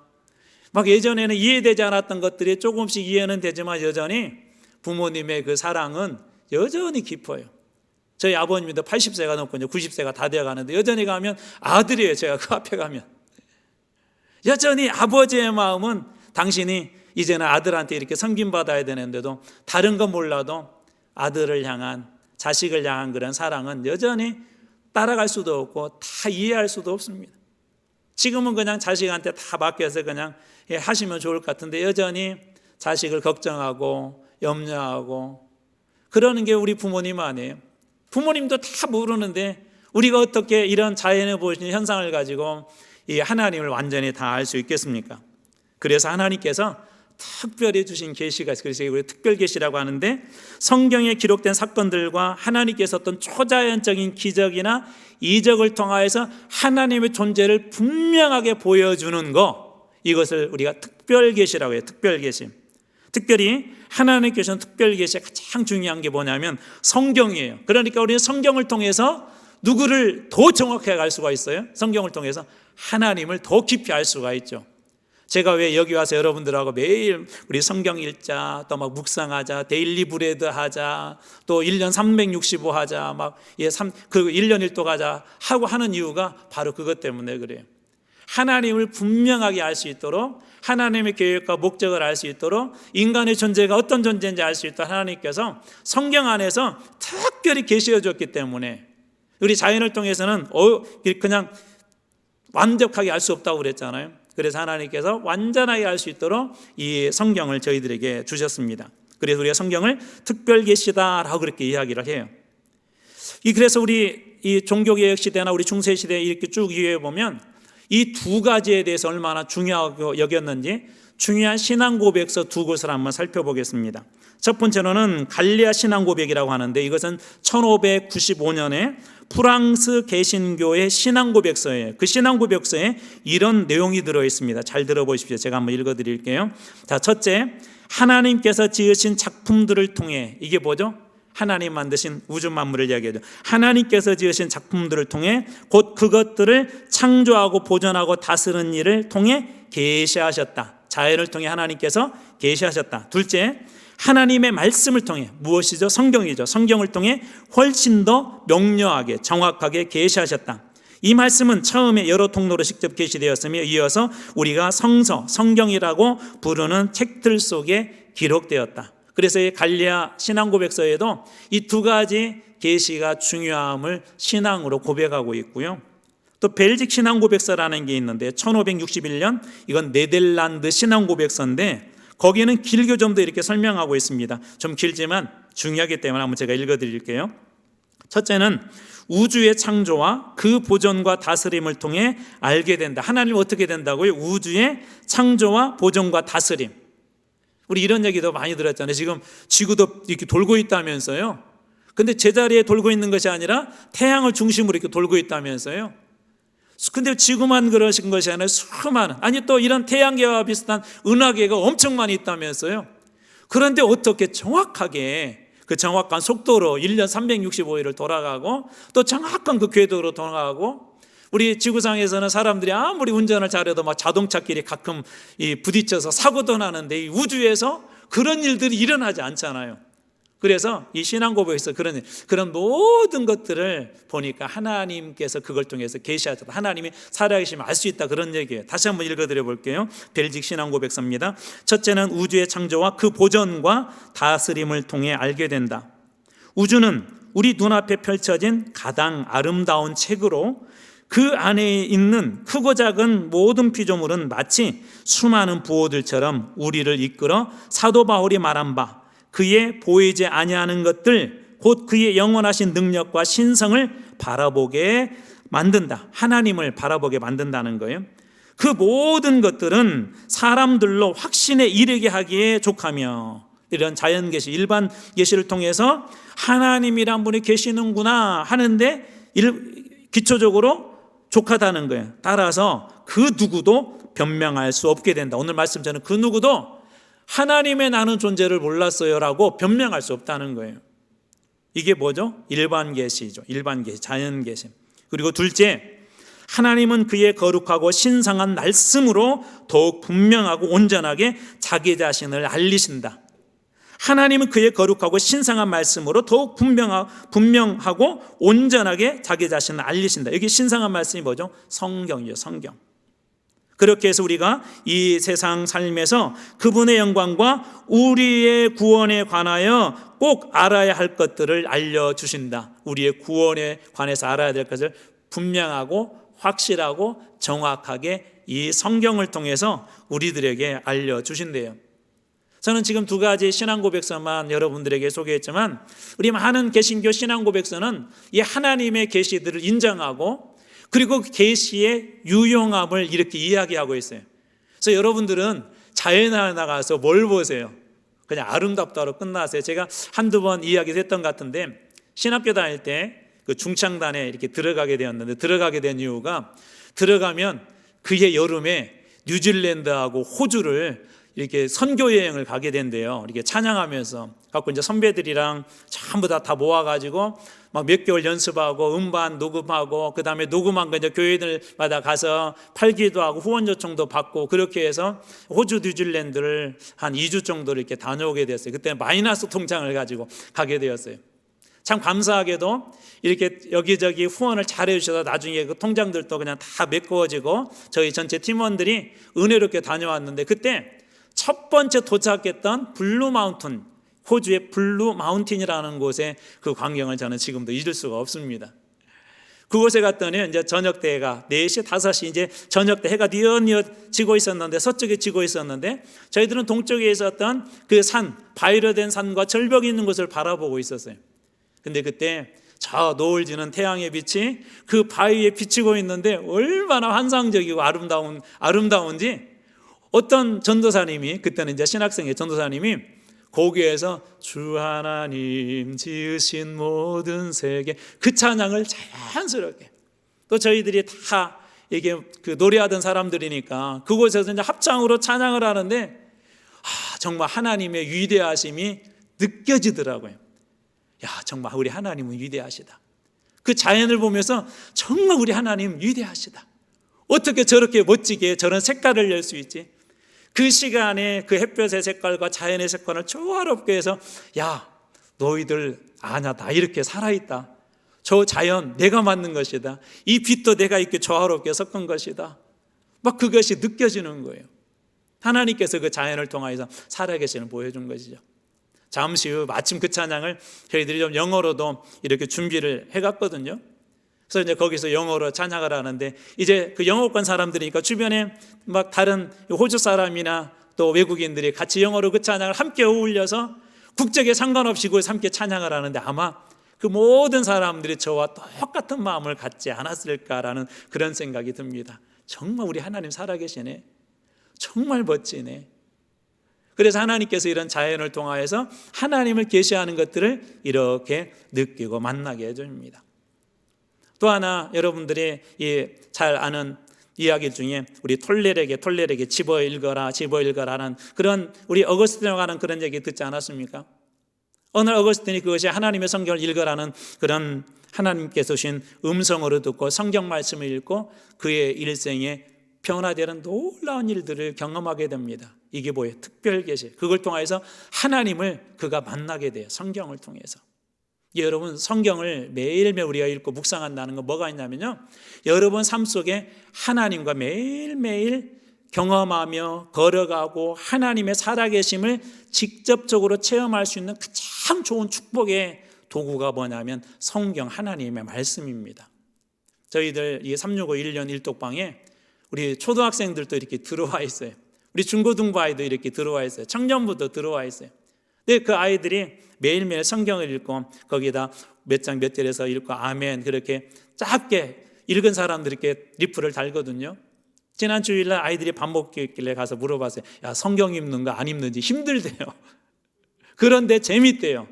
막 예전에는 이해되지 않았던 것들이 조금씩 이해는 되지만 여전히 부모님의 그 사랑은 여전히 깊어요. 저희 아버님도 80세가 넘고 이제 90세가 다 되어 가는데 여전히 가면 아들이에요. 제가 그 앞에 가면 여전히 아버지의 마음은, 당신이 이제는 아들한테 이렇게 섬김받아야 되는데도 다른 건 몰라도 아들을 향한, 자식을 향한 그런 사랑은 여전히 따라갈 수도 없고 다 이해할 수도 없습니다. 지금은 그냥 자식한테 다 맡겨서 그냥 하시면 좋을 것 같은데 여전히 자식을 걱정하고 염려하고 그러는 게 우리 부모님 아니에요. 부모님도 다 모르는데 우리가 어떻게 이런 자연에 보이시는 현상을 가지고 이 하나님을 완전히 다 알 수 있겠습니까? 그래서 하나님께서 특별히 주신 계시가 있어요. 그래서 우리 특별 계시라고 하는데, 성경에 기록된 사건들과 하나님께서 어떤 초자연적인 기적이나 이적을 통하여서 하나님의 존재를 분명하게 보여주는 것, 이것을 우리가 특별 계시라고 해요. 특별 계시. 특별히 하나님께서는 특별 계시의 가장 중요한 게 뭐냐면 성경이에요. 그러니까 우리는 성경을 통해서 누구를 더 정확하게 알 수가 있어요? 성경을 통해서 하나님을 더 깊이 알 수가 있죠. 제가 왜 여기 와서 여러분들하고 매일 우리 성경 읽자, 또 막 묵상하자, 데일리 브레드 하자, 또 1년 365 하자, 그 1년 1도 가자 하고 하는 이유가 바로 그것 때문에 그래요. 하나님을 분명하게 알 수 있도록, 하나님의 계획과 목적을 알 수 있도록, 인간의 존재가 어떤 존재인지 알 수 있도록 하나님께서 성경 안에서 특별히 계시해 줬기 때문에, 우리 자연을 통해서는 그냥 완벽하게 알 수 없다고 그랬잖아요. 그래서 하나님께서 완전하게 알 수 있도록 이 성경을 저희들에게 주셨습니다. 그래서 우리가 성경을 특별 계시다라고 그렇게 이야기를 해요. 그래서 우리 이 종교개혁 시대나 우리 중세 시대에 이렇게 쭉 이해해 보면 이 두 가지에 대해서 얼마나 중요하고 여겼는지 중요한 신앙 고백서 두 곳을 한번 살펴보겠습니다. 첫 번째로는 갈레아 신앙 고백이라고 하는데, 이것은 1595년에 프랑스 개신교의 신앙 고백서예요. 그 신앙 고백서에 이런 내용이 들어 있습니다. 잘 들어보십시오. 제가 한번 읽어 드릴게요. 자, 첫째, 하나님께서 지으신 작품들을 통해, 이게 뭐죠? 하나님 만드신 우주 만물을 이야기하죠. 하나님께서 지으신 작품들을 통해 곧 그것들을 창조하고 보존하고 다스리는 일을 통해 계시하셨다. 자연을 통해 하나님께서 계시하셨다. 둘째, 하나님의 말씀을 통해, 무엇이죠? 성경이죠. 성경을 통해 훨씬 더 명료하게 정확하게 계시하셨다. 이 말씀은 처음에 여러 통로로 직접 계시되었으며 이어서 우리가 성서, 성경이라고 부르는 책들 속에 기록되었다. 그래서 이 갈레아 신앙 고백서에도 이 두 가지 계시가 중요함을 신앙으로 고백하고 있고요. 또 벨직 신앙 고백서라는 게 있는데 1561년, 이건 네덜란드 신앙 고백서인데 거기에는 길게 좀 더 이렇게 설명하고 있습니다. 좀 길지만 중요하기 때문에 한번 제가 읽어드릴게요. 첫째는 우주의 창조와 그 보존과 다스림을 통해 알게 된다. 하나님 어떻게 된다고요? 우주의 창조와 보존과 다스림. 우리 이런 얘기도 많이 들었잖아요. 지금 지구도 이렇게 돌고 있다면서요. 근데 제자리에 돌고 있는 것이 아니라 태양을 중심으로 이렇게 돌고 있다면서요. 근데 지구만 그러신 것이 아니라 수많은, 아니 또 이런 태양계와 비슷한 은하계가 엄청 많이 있다면서요. 그런데 어떻게 정확하게 그 정확한 속도로 1년 365일을 돌아가고 또 정확한 그 궤도로 돌아가고, 우리 지구상에서는 사람들이 아무리 운전을 잘해도 막 자동차끼리 가끔 부딪혀서 사고도 나는데 이 우주에서 그런 일들이 일어나지 않잖아요. 그래서 이 신앙 고백에서 그런 모든 것들을 보니까 하나님께서 그걸 통해서 계시하셨다. 하나님이 살아계심을 알 수 있다, 그런 얘기예요. 다시 한번 읽어드려 볼게요. 벨직 신앙 고백서입니다. 첫째는 우주의 창조와 그 보존과 다스림을 통해 알게 된다. 우주는 우리 눈앞에 펼쳐진 가장 아름다운 책으로 그 안에 있는 크고 작은 모든 피조물은 마치 수많은 부호들처럼 우리를 이끌어 사도 바울이 말한 바 그의 보이지 아니하는 것들 곧 그의 영원하신 능력과 신성을 바라보게 만든다. 하나님을 바라보게 만든다는 거예요. 그 모든 것들은 사람들로 확신에 이르게 하기에 족하며, 이런 자연계시, 일반 계시를 통해서 하나님이란 분이 계시는구나 하는데 기초적으로 족하다는 거예요. 따라서 그 누구도 변명할 수 없게 된다. 오늘 말씀처럼 그 누구도 하나님의 나는 존재를 몰랐어요 라고 변명할 수 없다는 거예요. 이게 뭐죠? 일반 계시죠. 일반 계시, 자연 계시. 그리고 둘째, 하나님은 그의 거룩하고 신성한 말씀으로 더욱 분명하고 온전하게 자기 자신을 알리신다. 하나님은 그의 거룩하고 신성한 말씀으로 더욱 분명하고 온전하게 자기 자신을 알리신다. 여기 신성한 말씀이 뭐죠? 성경이죠. 성경. 그렇게 해서 우리가 이 세상 삶에서 그분의 영광과 우리의 구원에 관하여 꼭 알아야 할 것들을 알려주신다. 우리의 구원에 관해서 알아야 될 것을 분명하고 확실하고 정확하게 이 성경을 통해서 우리들에게 알려주신대요. 저는 지금 두 가지 신앙 고백서만 여러분들에게 소개했지만, 우리 많은 개신교 신앙 고백서는 이 하나님의 계시들을 인정하고 그리고 계시의 유용함을 이렇게 이야기하고 있어요. 그래서 여러분들은 자연에 나가서 뭘 보세요? 그냥 아름답다로 끝나세요. 제가 한두 번 이야기했던 것 같은데, 신학교 다닐 때 그 중창단에 이렇게 들어가게 되었는데, 들어가게 된 이유가, 들어가면 그해 여름에 뉴질랜드하고 호주를 이렇게 선교 여행을 가게 된대요. 이렇게 찬양하면서 갖고 이제 선배들이랑 전부 다 모아가지고 막 몇 개월 연습하고 음반 녹음하고 그다음에 녹음한 거 이제 교회들마다 가서 팔기도 하고 후원 요청도 받고, 그렇게 해서 호주 뉴질랜드를 한 2주 정도를 이렇게 다녀오게 됐어요. 그때 마이너스 통장을 가지고 가게 되었어요. 참 감사하게도 이렇게 여기저기 후원을 잘해 주셔서 나중에 그 통장들도 그냥 다 메꿔지고 저희 전체 팀원들이 은혜롭게 다녀왔는데, 그때 첫 번째 도착했던 블루 마운틴, 호주의 블루 마운틴이라는 곳의 그 광경을 저는 지금도 잊을 수가 없습니다. 그곳에 갔더니 이제 저녁 때가 4시, 5시 이제 저녁 때 해가 뉘엿뉘엿 지고 있었는데, 서쪽에 지고 있었는데 저희들은 동쪽에 있었던 그 산, 바위로 된 산과 절벽이 있는 곳을 바라보고 있었어요. 근데 그때 저 노을 지는 태양의 빛이 그 바위에 비치고 있는데 얼마나 환상적이고 아름다운지, 어떤 전도사님이, 그때는 이제 신학생의 전도사님이 거기에서 주 하나님 지으신 모든 세계, 그 찬양을 자연스럽게, 또 저희들이 다 이게 그 노래하던 사람들이니까 그곳에서 이제 합창으로 찬양을 하는데, 정말 하나님의 위대하심이 느껴지더라고요. 야, 정말 우리 하나님은 위대하시다. 그 자연을 보면서 정말 우리 하나님 위대하시다. 어떻게 저렇게 멋지게 저런 색깔을 낼 수 있지? 그 시간에 그 햇볕의 색깔과 자연의 색깔을 조화롭게 해서, 야, 너희들 아냐, 나 이렇게 살아있다. 저 자연 내가 만든 것이다. 이 빛도 내가 이렇게 조화롭게 섞은 것이다. 막 그것이 느껴지는 거예요. 하나님께서 그 자연을 통하여서 살아계시는 보여준 것이죠. 잠시 후 마침 그 찬양을 저희들이 좀 영어로도 이렇게 준비를 해갔거든요. 그래서 이제 거기서 영어로 찬양을 하는데, 이제 그 영어권 사람들이니까 주변에 막 다른 호주 사람이나 또 외국인들이 같이 영어로 그 찬양을 함께 어울려서 국적에 상관없이 그것을 함께 찬양을 하는데, 아마 그 모든 사람들이 저와 똑같은 마음을 갖지 않았을까라는 그런 생각이 듭니다. 정말 우리 하나님 살아계시네. 정말 멋지네. 그래서 하나님께서 이런 자연을 통하여서 하나님을 계시하는 것들을 이렇게 느끼고 만나게 해줍니다. 또 하나 여러분들이 잘 아는 이야기 중에 우리 톨레에게 집어 읽어라는 그런 우리 어거스틴에 관한 그런 얘기 듣지 않았습니까? 오늘 어거스틴이 그것이 하나님의 성경을 읽어라는 그런 하나님께서 주신 음성으로 듣고 성경 말씀을 읽고 그의 일생에 변화되는 놀라운 일들을 경험하게 됩니다. 이게 뭐예요? 특별 계시. 그걸 통해서 하나님을 그가 만나게 돼요. 성경을 통해서. 여러분, 성경을 매일매일 우리가 읽고 묵상한다는 건 뭐가 있냐면요, 여러분 삶 속에 하나님과 매일매일 경험하며 걸어가고 하나님의 살아계심을 직접적으로 체험할 수 있는 가장 좋은 축복의 도구가 뭐냐면 성경, 하나님의 말씀입니다. 저희들 이 365 1년 일독방에 우리 초등학생들도 이렇게 들어와 있어요. 우리 중고등부 아이도 이렇게 들어와 있어요. 청년부도 들어와 있어요. 근데 그 아이들이 매일매일 성경을 읽고 거기다 몇 장 몇 절에서 읽고 아멘 그렇게 짧게 읽은 사람들이 이렇게 리플을 달거든요. 지난 주일날 아이들이 밥 먹길래 가서 물어봤어요. 야, 성경 읽는 거 안 읽는지 힘들대요. 그런데 재밌대요.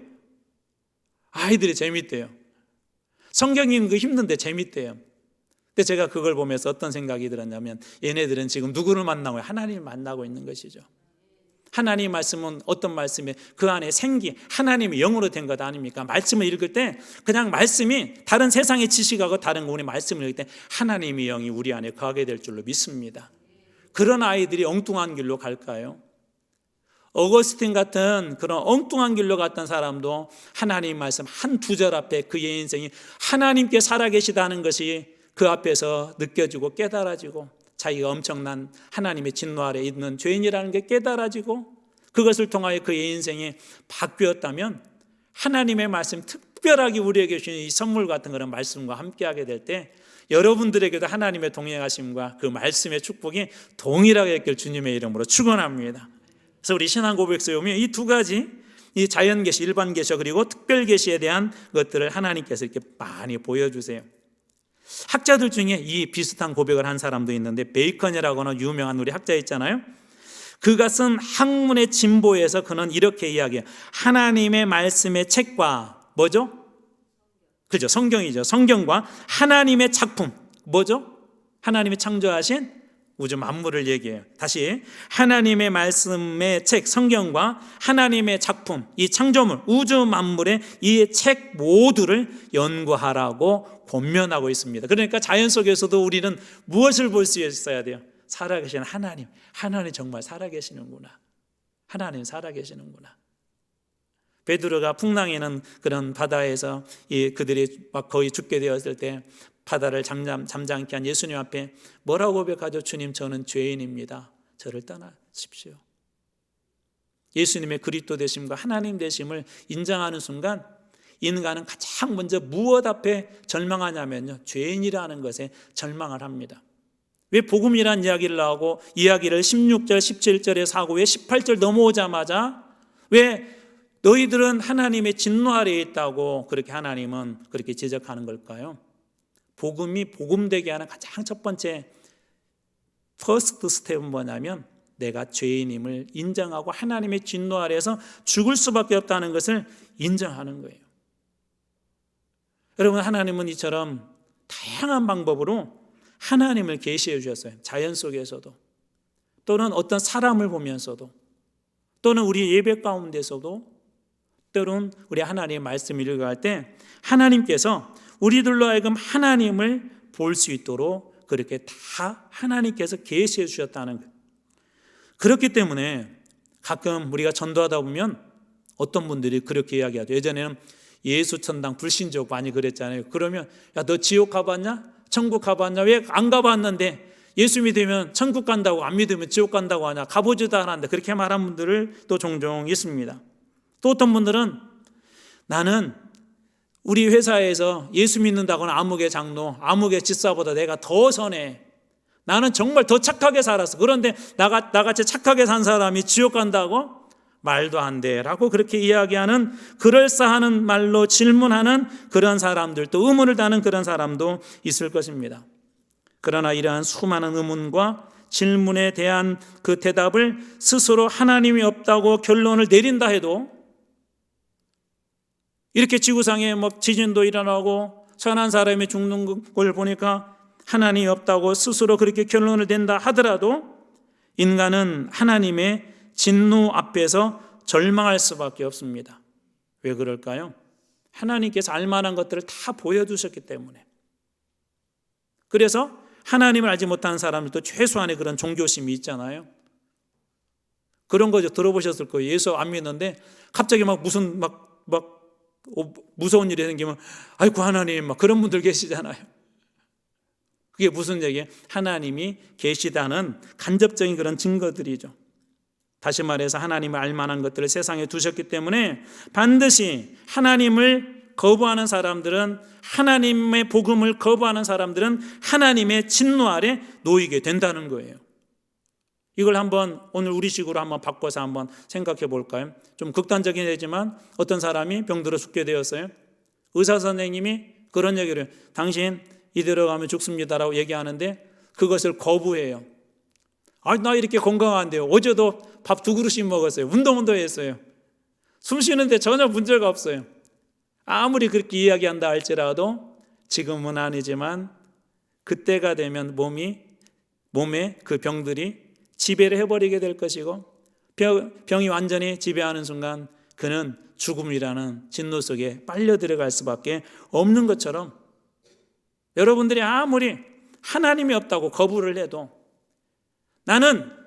아이들이 재밌대요. 성경 읽는 거 힘든데 재밌대요. 근데 제가 그걸 보면서 어떤 생각이 들었냐면 얘네들은 지금 누구를 만나고 하나님을 만나고 있는 것이죠. 하나님의 말씀은 어떤 말씀에 그 안에 생기, 하나님의 영으로 된 것 아닙니까? 말씀을 읽을 때 그냥 말씀이 다른 세상의 지식하고 다른 거 우리 말씀을 읽을 때 하나님의 영이 우리 안에 거하게 될 줄로 믿습니다. 그런 아이들이 엉뚱한 길로 갈까요? 어거스틴 같은 그런 엉뚱한 길로 갔던 사람도 하나님의 말씀 한 두 절 앞에 그의 인생이 하나님께 살아계시다는 것이 그 앞에서 느껴지고 깨달아지고 자기가 엄청난 하나님의 진노 아래 있는 죄인이라는 게 깨달아지고 그것을 통하여 그의 인생이 바뀌었다면 하나님의 말씀, 특별하게 우리에게 주신 이 선물 같은 그런 말씀과 함께하게 될 때 여러분들에게도 하나님의 동행하심과 그 말씀의 축복이 동일하게 있길 주님의 이름으로 축원합니다. 그래서 우리 신앙 고백서에 보면 이 두 가지, 이 자연 계시, 일반 계시 그리고 특별 계시에 대한 것들을 하나님께서 이렇게 많이 보여주세요. 학자들 중에 이 비슷한 고백을 한 사람도 있는데 베이컨이라고는 유명한 우리 학자 있잖아요. 그가 쓴 학문의 진보에서 그는 이렇게 이야기해요. 하나님의 말씀의 책과 뭐죠? 그죠? 성경이죠. 성경과 하나님의 작품 뭐죠? 하나님이 창조하신 우주 만물을 얘기해요. 다시 하나님의 말씀의 책 성경과 하나님의 작품 이 창조물 우주 만물의 이 책 모두를 연구하라고 권면하고 있습니다. 그러니까 자연 속에서도 우리는 무엇을 볼 수 있어야 돼요? 살아계신 하나님. 하나님 정말 살아계시는구나. 하나님 살아계시는구나. 베드로가 풍랑이는 그런 바다에서 그들이 막 거의 죽게 되었을 때 바다를 잠잠케 한 예수님 앞에 뭐라고 고백하죠? 주님, 저는 죄인입니다. 저를 떠나십시오. 예수님의 그리스도 되심과 하나님 되심을 인정하는 순간 인간은 가장 먼저 무엇 앞에 절망하냐면요, 죄인이라는 것에 절망을 합니다. 왜 복음이란 이야기를 하고 이야기를 16절 17절에서 하고 왜 18절 넘어오자마자 왜 너희들은 하나님의 진노 아래에 있다고 그렇게 하나님은 그렇게 지적하는 걸까요? 복음이 복음되게 하는 가장 첫 번째 퍼스트 스텝은 뭐냐면 내가 죄인임을 인정하고 하나님의 진노 아래에서 죽을 수밖에 없다는 것을 인정하는 거예요. 여러분, 하나님은 이처럼 다양한 방법으로 하나님을 계시해 주셨어요. 자연 속에서도 또는 어떤 사람을 보면서도 또는 우리 예배 가운데서도 때로는 우리 하나님의 말씀을 읽어갈 때 하나님께서 우리들로 하여금 하나님을 볼 수 있도록 그렇게 다 하나님께서 계시해 주셨다는 거예요. 그렇기 때문에 가끔 우리가 전도하다 보면 어떤 분들이 그렇게 이야기하죠. 예전에는 예수천당 불신족 많이 그랬잖아요. 그러면 야, 너 지옥 가봤냐? 천국 가봤냐? 왜 안 가봤는데 예수 믿으면 천국 간다고 안 믿으면 지옥 간다고 하냐? 가보지도 않았는데 그렇게 말한 분들을 또 종종 있습니다. 또 어떤 분들은 나는 우리 회사에서 예수 믿는다고는 아무개 장로, 아무개 집사보다 내가 더 선해. 나는 정말 더 착하게 살았어. 그런데 나같이 착하게 산 사람이 지옥 간다고? 말도 안 돼 라고 그렇게 이야기하는 그럴싸한 말로 질문하는 그런 사람들, 또 의문을 다는 그런 사람도 있을 것입니다. 그러나 이러한 수많은 의문과 질문에 대한 그 대답을 스스로 하나님이 없다고 결론을 내린다 해도, 이렇게 지구상에 막 지진도 일어나고 선한 사람이 죽는 걸 보니까 하나님이 없다고 스스로 그렇게 결론을 낸다 하더라도 인간은 하나님의 진노 앞에서 절망할 수밖에 없습니다. 왜 그럴까요? 하나님께서 알만한 것들을 다 보여주셨기 때문에. 그래서 하나님을 알지 못하는 사람들도 최소한의 그런 종교심이 있잖아요. 그런 거 들어보셨을 거예요. 예수 안 믿는데 갑자기 막 무슨 무서운 일이 생기면 아이고 하나님 막 그런 분들 계시잖아요. 그게 무슨 얘기예요? 하나님이 계시다는 간접적인 그런 증거들이죠. 다시 말해서 하나님을 알만한 것들을 세상에 두셨기 때문에 반드시 하나님을 거부하는 사람들은, 하나님의 복음을 거부하는 사람들은 하나님의 진노 아래 놓이게 된다는 거예요. 이걸 한번 오늘 우리식으로 한번 바꿔서 한번 생각해 볼까요? 좀 극단적인 예지만 어떤 사람이 병들어 죽게 되었어요. 의사 선생님이 그런 얘기를 해요. 당신 이대로 가면 죽습니다라고 얘기하는데 그것을 거부해요. 나 이렇게 건강한데요. 어제도 밥 2그릇씩 먹었어요. 운동도 했어요. 숨 쉬는데 전혀 문제가 없어요. 아무리 그렇게 이야기한다 할지라도 지금은 아니지만 그때가 되면 몸에 그 병들이 지배를 해버리게 될 것이고, 병이 완전히 지배하는 순간 그는 죽음이라는 진노 속에 빨려 들어갈 수밖에 없는 것처럼, 여러분들이 아무리 하나님이 없다고 거부를 해도, 나는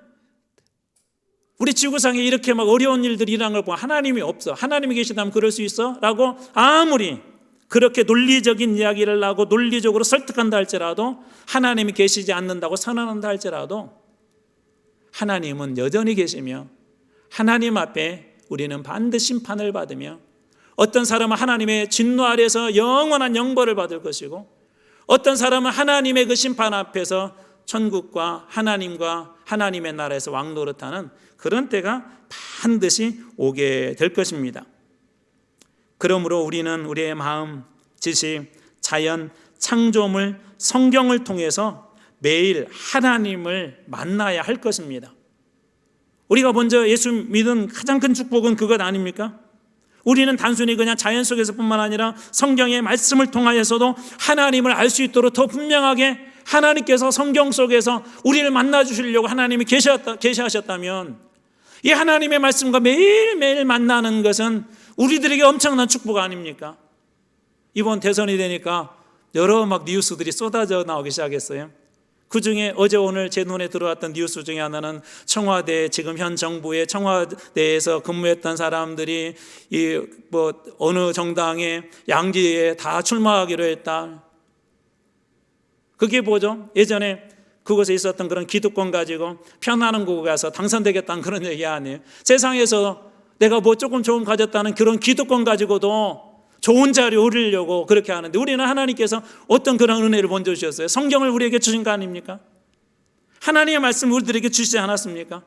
우리 지구상에 이렇게 막 어려운 일들이 일어난 걸 보면 하나님이 없어, 하나님이 계시다면 그럴 수 있어? 라고 아무리 그렇게 논리적인 이야기를 하고 논리적으로 설득한다 할지라도, 하나님이 계시지 않는다고 선언한다 할지라도 하나님은 여전히 계시며 하나님 앞에 우리는 반드시 심판을 받으며, 어떤 사람은 하나님의 진노 아래서 영원한 영벌을 받을 것이고, 어떤 사람은 하나님의 그 심판 앞에서 천국과 하나님과 하나님의 나라에서 왕노릇하는 그런 때가 반드시 오게 될 것입니다. 그러므로 우리는 우리의 마음, 지식, 자연, 창조물, 성경을 통해서 매일 하나님을 만나야 할 것입니다. 우리가 먼저 예수 믿은 가장 큰 축복은 그것 아닙니까? 우리는 단순히 그냥 자연 속에서뿐만 아니라 성경의 말씀을 통하여서도 하나님을 알 수 있도록 더 분명하게 하나님께서 성경 속에서 우리를 만나 주시려고 하나님이 계시하셨다면, 이 하나님의 말씀과 매일매일 만나는 것은 우리들에게 엄청난 축복 아닙니까? 이번 대선이 되니까 여러 뉴스들이 쏟아져 나오기 시작했어요. 그중에 어제 오늘 제 눈에 들어왔던 뉴스 중에 하나는 청와대, 지금 현 정부의 청와대에서 근무했던 사람들이 어느 정당의 양지에 다 출마하기로 했다. 그게 뭐죠? 예전에 그곳에 있었던 그런 기득권 가지고 편안한 곳에 가서 당선되겠다는 그런 얘기 아니에요. 세상에서 내가 조금 좋은 가졌다는 그런 기득권 가지고도 좋은 자리에 오르려고 그렇게 하는데, 우리는 하나님께서 어떤 그런 은혜를 먼저 주셨어요? 성경을 우리에게 주신 거 아닙니까? 하나님의 말씀을 우리들에게 주시지 않았습니까?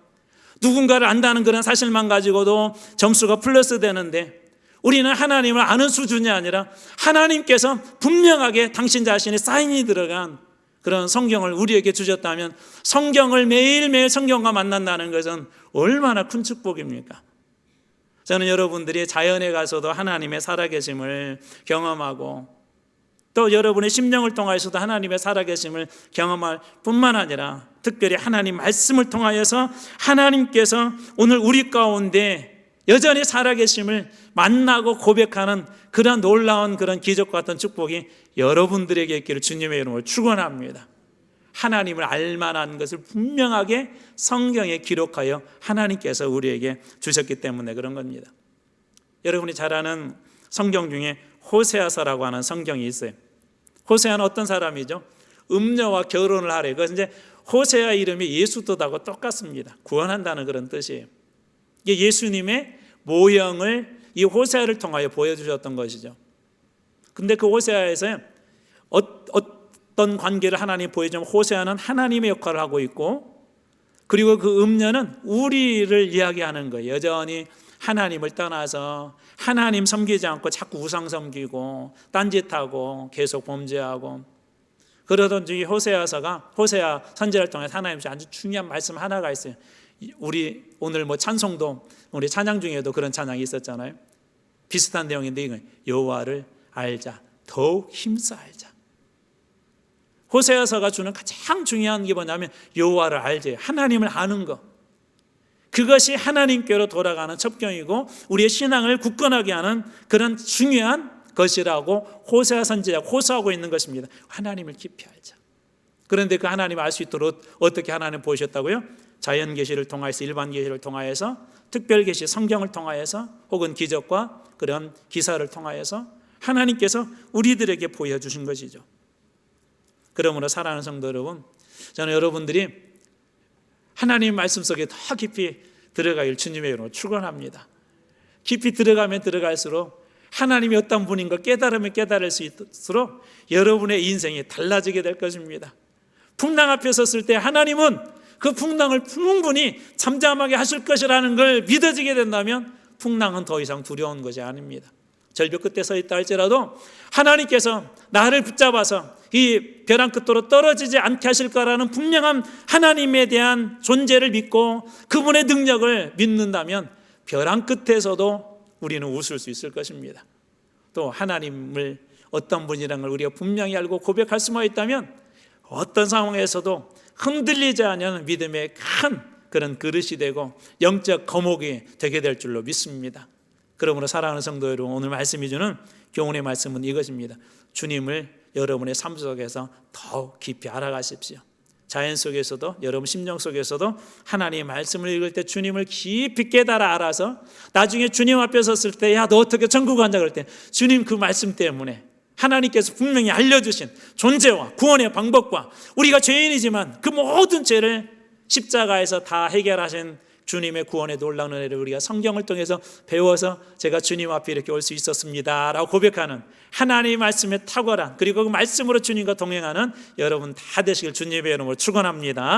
누군가를 안다는 그런 사실만 가지고도 점수가 플러스 되는데, 우리는 하나님을 아는 수준이 아니라 하나님께서 분명하게 당신 자신의 사인이 들어간 그런 성경을 우리에게 주셨다면, 성경을 매일매일 성경과 만난다는 것은 얼마나 큰 축복입니까? 저는 여러분들이 자연에 가서도 하나님의 살아계심을 경험하고, 또 여러분의 심령을 통하여서도 하나님의 살아계심을 경험할 뿐만 아니라, 특별히 하나님 말씀을 통하여서 하나님께서 오늘 우리 가운데 여전히 살아계심을 만나고 고백하는 그런 놀라운 그런 기적과 같은 축복이 여러분들에게 있기를 주님의 이름으로 축원합니다. 하나님을 알만한 것을 분명하게 성경에 기록하여 하나님께서 우리에게 주셨기 때문에 그런 겁니다. 여러분이 잘 아는 성경 중에 호세아서라고 하는 성경이 있어요. 호세아는 어떤 사람이죠? 음녀와 결혼을 하래. 그래서 이제 호세아 이름이 예수도하고 똑같습니다. 구원한다는 그런 뜻이에요. 이게 예수님의 모형을 이 호세아를 통하여 보여주셨던 것이죠. 근데 그 호세아에서 어떤 관계를 하나님 보여주면, 호세아는 하나님의 역할을 하고 있고, 그리고 그 음녀는 우리를 이야기하는 거예요. 여전히 하나님을 떠나서 하나님 섬기지 않고 자꾸 우상 섬기고 딴짓하고 계속 범죄하고, 그러던 중에 호세아 선지자를 통해 하나님 아주 중요한 말씀 하나가 있어요. 우리 오늘 찬송도 우리 찬양 중에도 그런 찬양이 있었잖아요. 비슷한 내용인데 이건 여호와를 알자, 더욱 힘써 알자. 호세아서가 주는 가장 중요한 게 뭐냐면 여호와를 알지, 하나님을 아는 것. 그것이 하나님께로 돌아가는 첩경이고 우리의 신앙을 굳건하게 하는 그런 중요한 것이라고 호세아 선지자가 호소하고 있는 것입니다. 하나님을 깊이 알자. 그런데 그 하나님을 알 수 있도록 어떻게 하나님 보이셨다고요? 자연 계시를 통하여서, 일반 계시를 통하여서, 특별 계시 성경을 통하여서, 혹은 기적과 그런 기사를 통하여서 하나님께서 우리들에게 보여주신 것이죠. 그러므로 사랑하는 성도 여러분, 저는 여러분들이 하나님 말씀 속에 더 깊이 들어가길 주님의 이름으로 축원합니다. 깊이 들어가면 들어갈수록 하나님이 어떤 분인 걸 깨달으면 깨달을 수 있을수록 여러분의 인생이 달라지게 될 것입니다. 풍랑 앞에 섰을 때 하나님은 그 풍랑을 충분히 잠잠하게 하실 것이라는 걸 믿어지게 된다면 풍랑은 더 이상 두려운 것이 아닙니다. 절벽 끝에 서 있다 할지라도 하나님께서 나를 붙잡아서 이 벼랑 끝으로 떨어지지 않게 하실 거라는 분명한 하나님에 대한 존재를 믿고 그분의 능력을 믿는다면 벼랑 끝에서도 우리는 웃을 수 있을 것입니다. 또 하나님을 어떤 분이라는 걸 우리가 분명히 알고 고백할 수만 있다면 어떤 상황에서도 흔들리지 않는 믿음의 큰 그런 그릇이 되고 영적 거목이 되게 될 줄로 믿습니다. 그러므로 사랑하는 성도 여러분, 오늘 말씀이 주는 교훈의 말씀은 이것입니다. 주님을 여러분의 삶 속에서 더욱 깊이 알아가십시오. 자연 속에서도, 여러분 심령 속에서도 하나님의 말씀을 읽을 때 주님을 깊이 깨달아 알아서 나중에 주님 앞에 섰을 때 야, 너 어떻게 천국 간다 그럴 때 주님 그 말씀 때문에 하나님께서 분명히 알려주신 존재와 구원의 방법과 우리가 죄인이지만 그 모든 죄를 십자가에서 다 해결하신 주님의 구원의 놀라운 은혜를 우리가 성경을 통해서 배워서 제가 주님 앞에 이렇게 올 수 있었습니다 라고 고백하는 하나님의 말씀에 탁월한, 그리고 그 말씀으로 주님과 동행하는 여러분 다 되시길 주님의 이름으로 축원합니다.